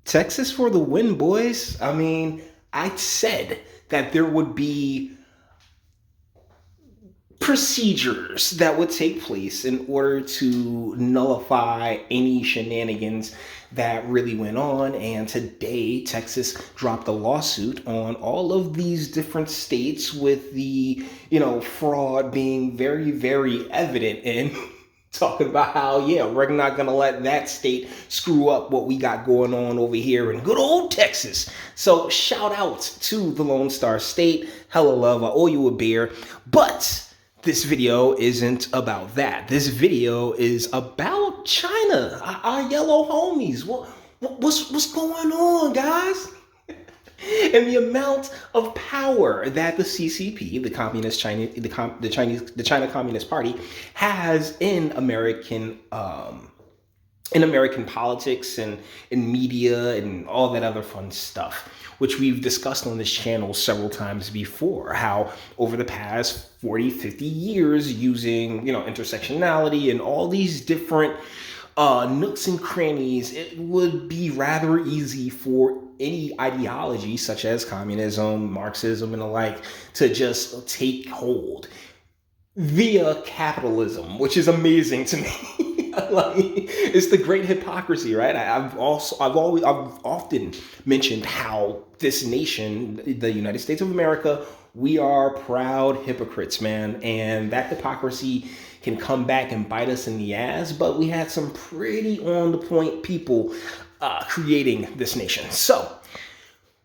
Texas for the win, boys. I mean, I said that there would be procedures that would take place in order to nullify any shenanigans that really went on. And today, Texas dropped a lawsuit on all of these different states with the, fraud being very, very evident in talking about how, yeah, we're not going to let that state screw up what we got going on over here in good old Texas. So shout out to the Lone Star State. Hella love. I owe you a beer. But this video isn't about that. This video is about China, our yellow homies. What's going on, guys? And the amount of power that the CCP, the China Communist Party, has in American politics and in media and all that other fun stuff, which we've discussed on this channel several times before, how over the past 40, 50 years, using, intersectionality and all these different nooks and crannies, it would be rather easy for any ideology such as communism, Marxism, and the like to just take hold via capitalism, which is amazing to me. Like, it's the great hypocrisy, right? I've often mentioned how this nation, the United States of America, we are proud hypocrites, man, and that hypocrisy can come back and bite us in the ass. But we had some pretty on the point people creating this nation. So,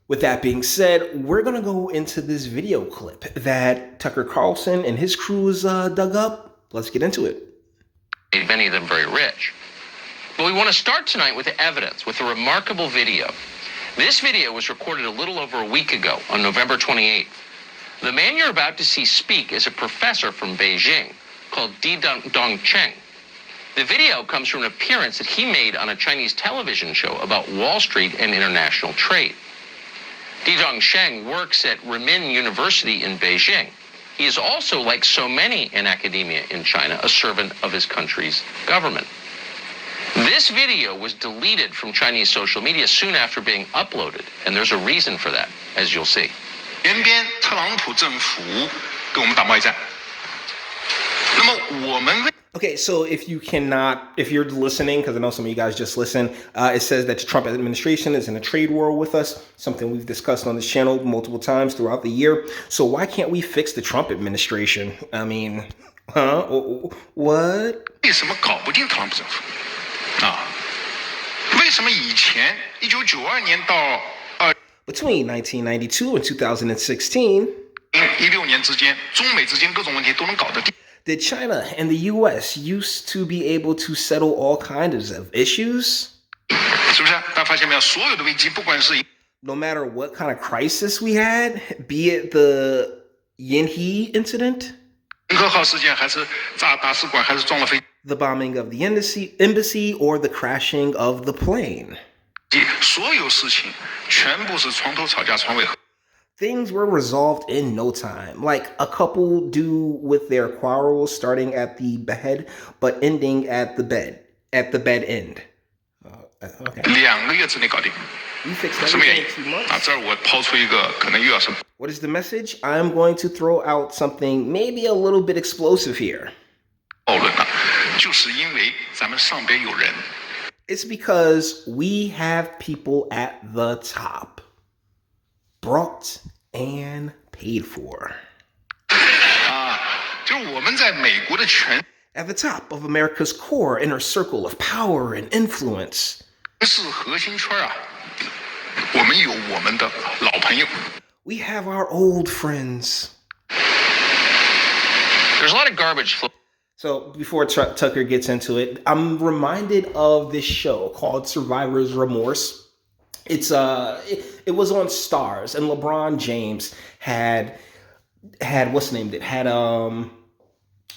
with that being said, we're going to go into this video clip that Tucker Carlson and his crews dug up. Let's get into it. Many of them very rich. But we want to start tonight with the evidence, with a remarkable video. This video was recorded a little over a week ago on November 28th. The man you're about to see speak is a professor from Beijing called Di Dongcheng. The video comes from an appearance that he made on a Chinese television show about Wall Street and international trade. Di Dongcheng works at Renmin University in Beijing. He is also, like so many in academia in China, a servant of his country's government. This video was deleted from Chinese social media soon after being uploaded, and there's a reason for that, as you'll see. 延边特朗普政府跟我们打贸易战。那么我们 Okay, so if you're listening, because I know some of you guys just listen, it says that the Trump administration is in a trade war with us, something we've discussed on this channel multiple times throughout the year. So why can't we fix the Trump administration? I mean, what? 为什么搞不定特朗普政府啊？为什么以前1992年到Between 1992 and 2016, 16年之间，中美之间各种问题都能搞得定。did China and the U.S. used to be able to settle all kinds of issues? 是不是？大家发现没有？所有的危机，不管是 No matter what kind of crisis we had, be it the Yanhe incident, 银河号事件，还是炸大使馆，还是撞了飞机， the bombing of the embassy, or the crashing of the plane. 所有事情全部是床头吵架床尾和。 Things were resolved in no time, like a couple do with their quarrels starting at the head, but ending at the bed end. Okay. 2个月之内搞定。 You fixed 什么原 everything 因 in 2 months? 啊？这儿我抛出一个可能又要是 What is the message? I'm going to throw out something maybe a little bit explosive here. 暴论啊，就是因为咱们上边有人。 It's because we have people at the top, brought and paid for. 啊，就是我们在美国的权 At the top of America's core inner circle of power and influence. 是核心圈啊，我们有我们的老朋友。 We have our old friends. There's a lot of garbage floating. So before Tucker gets into it, I'm reminded of this show called Survivor's Remorse. It's it was on Stars, and LeBron James had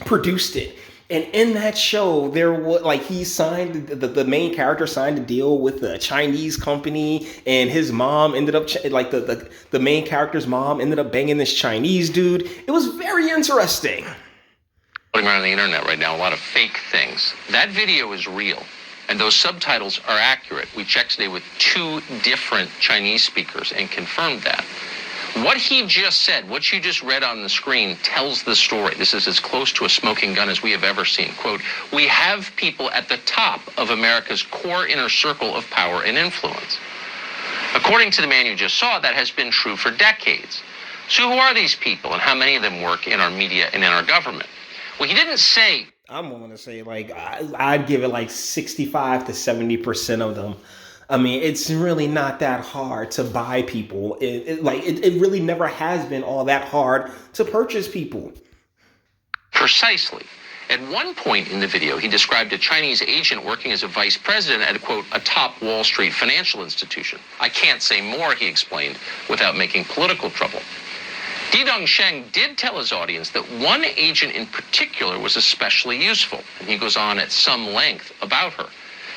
produced it. And in that show, there was he signed the main character signed a deal with a Chinese company, and his mom ended up the main character's mom ended up banging this Chinese dude. It was very interesting. Around the internet right now, a lot of fake things. That video is real. And those subtitles are accurate. We checked today with 2 different Chinese speakers and confirmed that. What he just said, what you just read on the screen, tells the story. This is as close to a smoking gun as we have ever seen. Quote, we have people at the top of America's core inner circle of power and influence. According to the man you just saw, that has been true for decades. So who are these people and how many of them work in our media and in our government? Well, he didn't say. I'm willing to say, like, I'd give it like 65 to 70% of them. I mean, it's really not that hard to buy people. It really never has been all that hard to purchase people. Precisely. At one point in the video, he described a Chinese agent working as a vice president at, quote, a top Wall Street financial institution. I can't say more, he explained, without making political trouble. Didong Sheng did tell his audience that one agent in particular was especially useful, and he goes on at some length about her.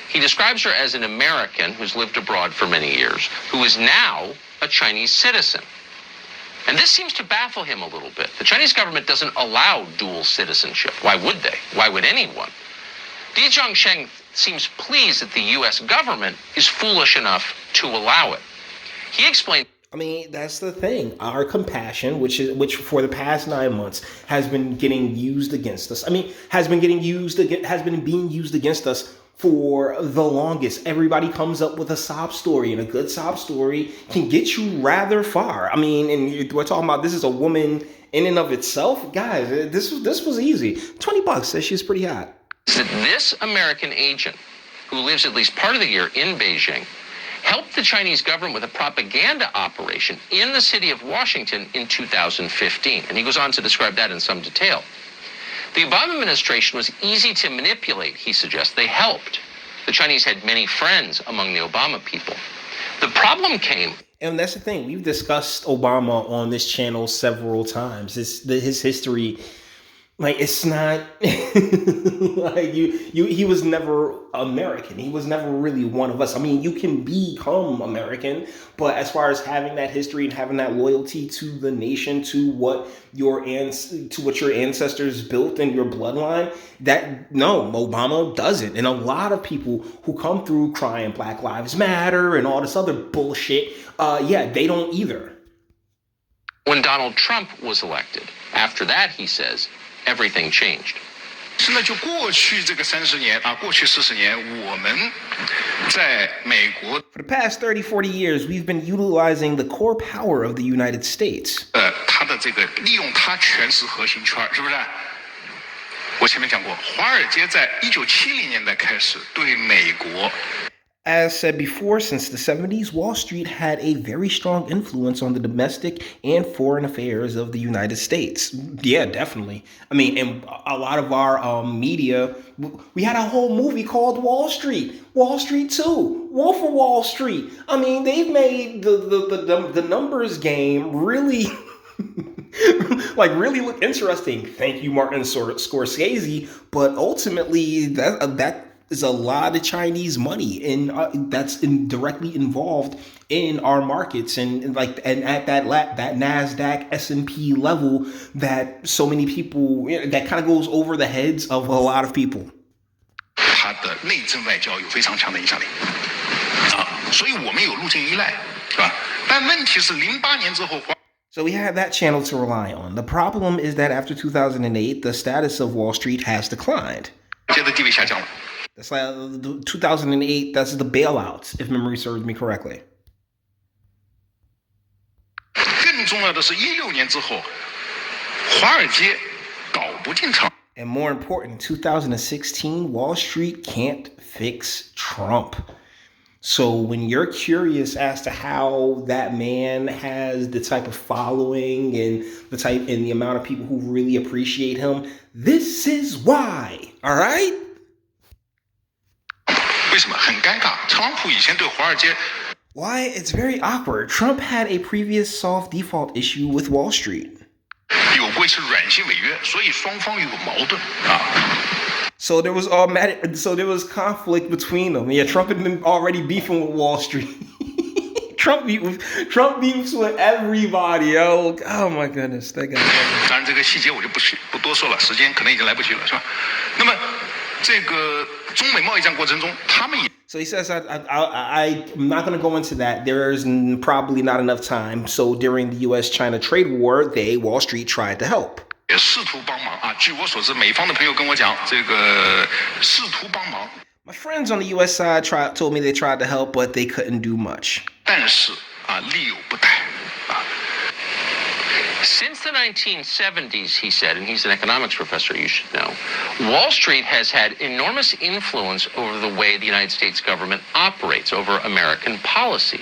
He describes her as an American who's lived abroad for many years, who is now a Chinese citizen. And this seems to baffle him a little bit. The Chinese government doesn't allow dual citizenship. Why would they? Why would anyone? Di Zhongsheng seems pleased that the U.S. government is foolish enough to allow it. He explained. I mean, that's the thing. Our compassion, which for the past 9 months has been getting used against us. I mean, has been being used against us for the longest. Everybody comes up with a sob story, and a good sob story can get you rather far. I mean, and we're talking about this is a woman in and of itself. Guys, this was easy. $20 says she's pretty hot. This American agent, who lives at least part of the year in Beijing, helped the Chinese government with a propaganda operation in the city of Washington in 2015. And he goes on to describe that in some detail. The Obama administration was easy to manipulate, he suggests. They helped. The Chinese had many friends among the Obama people. The problem came. And that's the thing. We've discussed Obama on this channel several times. His history, like, it's not like he was never American. He was never really one of us. I mean, you can become American, but as far as having that history and having that loyalty to the nation, to what your ancestors built in your bloodline, Obama doesn't. And a lot of people who come through crying Black Lives Matter and all this other bullshit, they don't either. When Donald Trump was elected, after that, he says, everything changed. 现在就过去这个30年啊，过去40年，我们在美国 For the past 30, 40 years, we've been utilizing the core power of the United States. 它的这个利用它全是核心圈，是不是？我前面讲过，华尔街在1970年代开始对美国。As said before, since the 70s, Wall Street had a very strong influence on the domestic and foreign affairs of the United States. Yeah, definitely. I mean, and a lot of our media, we had a whole movie called Wall Street 2, Wolf of Wall Street. I mean, they've made the numbers game really really look interesting. Thank you, Martin Scorsese. But ultimately, that is a lot of Chinese money, and that's directly involved in our markets, and at that NASDAQ S&P level that so many people, that kind of goes over the heads of a lot of people. 它的内政外交有非常强的影响力啊，所以我们有路径依赖，是吧？但问题是08年之后。So we have that channel to rely on. The problem is that after 2008, the status of Wall Street has declined. 街的地位下降了。That's like 2008. That's the bailouts, if memory serves me correctly. 更重要的是，16年之后，华尔街搞不定场。And more important, in 2016, Wall Street can't fix Trump. So when you're curious as to how that man has the type of following and the amount of people who really appreciate him, this is why. All right? 为什么很尴尬？特朗普以前对华尔街 Why? It's very awkward. Trump had a previous soft default issue with Wall Street. 有过一次软性违约，所以双方有矛盾啊。So there was conflict between them. Yeah, Trump had been already beefing with Wall Street. Trump beefs with everybody. Oh my goodness, that guy. 当然，这个细节我就不多说了，时间可能已经来不及了，是吧？那么这个中美贸易战过程中，他们也 So he says, I'm not going to go into that. There's probably not enough time. So during the U.S.-China trade war, Wall Street tried to help. 也试图帮忙啊。据我所知，美方的朋友跟我讲，这个试图帮忙。 My friends on the U.S. side told me they tried to help, but they couldn't do much. 但是啊，力有不逮啊。 Since the 1970s, he said, and he's an economics professor, you should know, Wall Street has had enormous influence over the way the United States government operates, over American policy.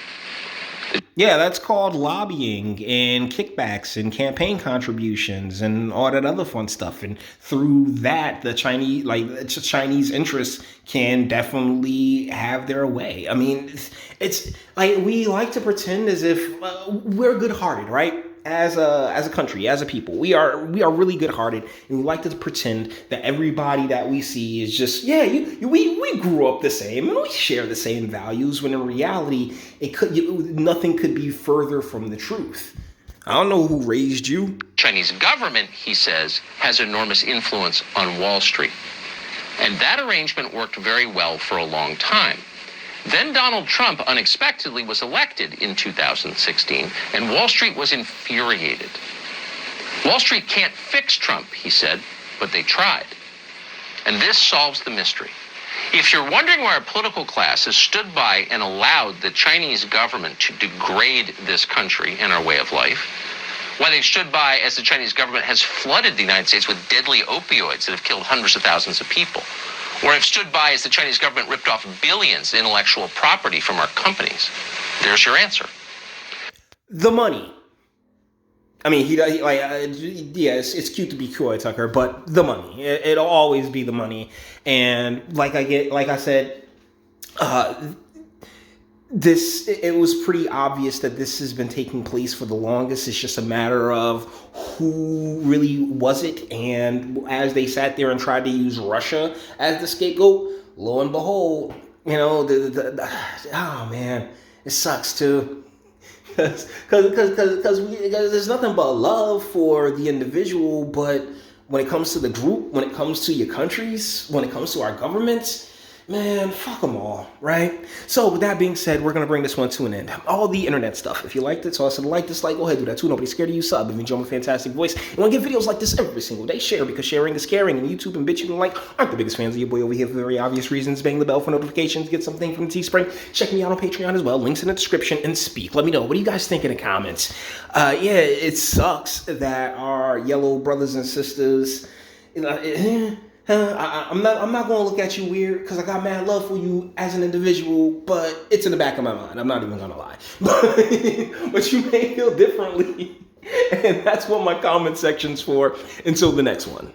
Yeah, that's called lobbying and kickbacks and campaign contributions and all that other fun stuff. And through that, the Chinese interests can definitely have their way. I mean, it's like we like to pretend as if we're good-hearted, right? As a country, as a people, we are really good-hearted, and we like to pretend that everybody that we see is just we grew up the same and we share the same values. When in reality, nothing could be further from the truth. I don't know who raised you. Chinese government, he says, has enormous influence on Wall Street, and that arrangement worked very well for a long time. Then Donald Trump unexpectedly was elected in 2016, and Wall Street was infuriated. Wall Street can't fix Trump, he said, but they tried. And this solves the mystery. If you're wondering why our political class has stood by and allowed the Chinese government to degrade this country and our way of life, why they've stood by as the Chinese government has flooded the United States with deadly opioids that have killed hundreds of thousands of people, or have stood by as the Chinese government ripped off billions in intellectual property from our companies, there's your answer. The money. I mean, it's cute to be coy, Tucker, but the money. It'll always be the money. And like I said, it was pretty obvious that this has been taking place for the longest. It's just a matter of who really was it. And as they sat there and tried to use Russia as the scapegoat, lo and behold, oh man, it sucks too. Because there's nothing but love for the individual, but when it comes to the group, when it comes to your countries, when it comes to our governments, man, fuck them all, right? So with that being said, we're going to bring this one to an end. All the internet stuff. If you liked it, toss it a like, dislike, go ahead, do that too. Nobody's scared of you. Sub if you enjoy my fantastic voice. You want to get videos like this every single day, share, because sharing is caring. And YouTube and Bitchute and like aren't the biggest fans of your boy over here for very obvious reasons. Bang the bell for notifications. Get something from Teespring. Check me out on Patreon as well. Links in the description, and speak. Let me know. What do you guys think in the comments? It sucks that our yellow brothers and sisters, I'm not going to look at you weird because I got mad love for you as an individual, but it's in the back of my mind. I'm not even going to lie. But you may feel differently, and that's what my comment section's for. Until the next one.